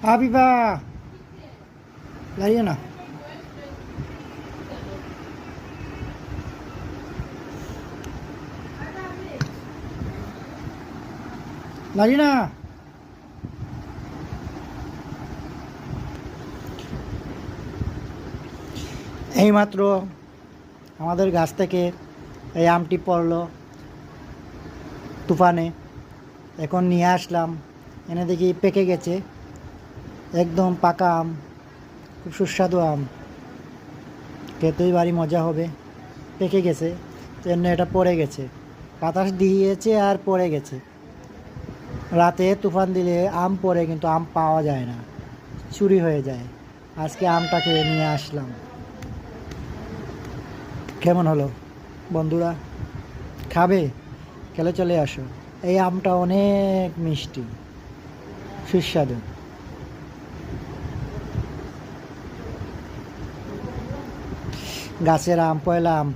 হাবিবা, দাঁড়িয়ে না। দাঁড়িয়ে না। এইমাত্র আমাদের গাছ থেকে এই আমটি পড়লো তুফানে। এখন নিয়ে আসলাম, এনে দেখি পেকে গেছে। একদম পাকা আম, খুব সুস্বাদু আম, খেতেই ভারী মজা হবে। পেকে গেছে, জন্য এটা পড়ে গেছে, বাতাস দিয়েছে আর পড়ে গেছে। রাতে তুফান দিলে আম পড়ে, কিন্তু আম পাওয়া যায় না, চুরি হয়ে যায়। আজকে আমটাকে নিয়ে আসলাম। কেমন হলো বন্ধুরা? খাবে? খেলে চলে আসো। এই আমটা অনেক মিষ্টি, সুস্বাদু। গাছের আম, পয়লা আম।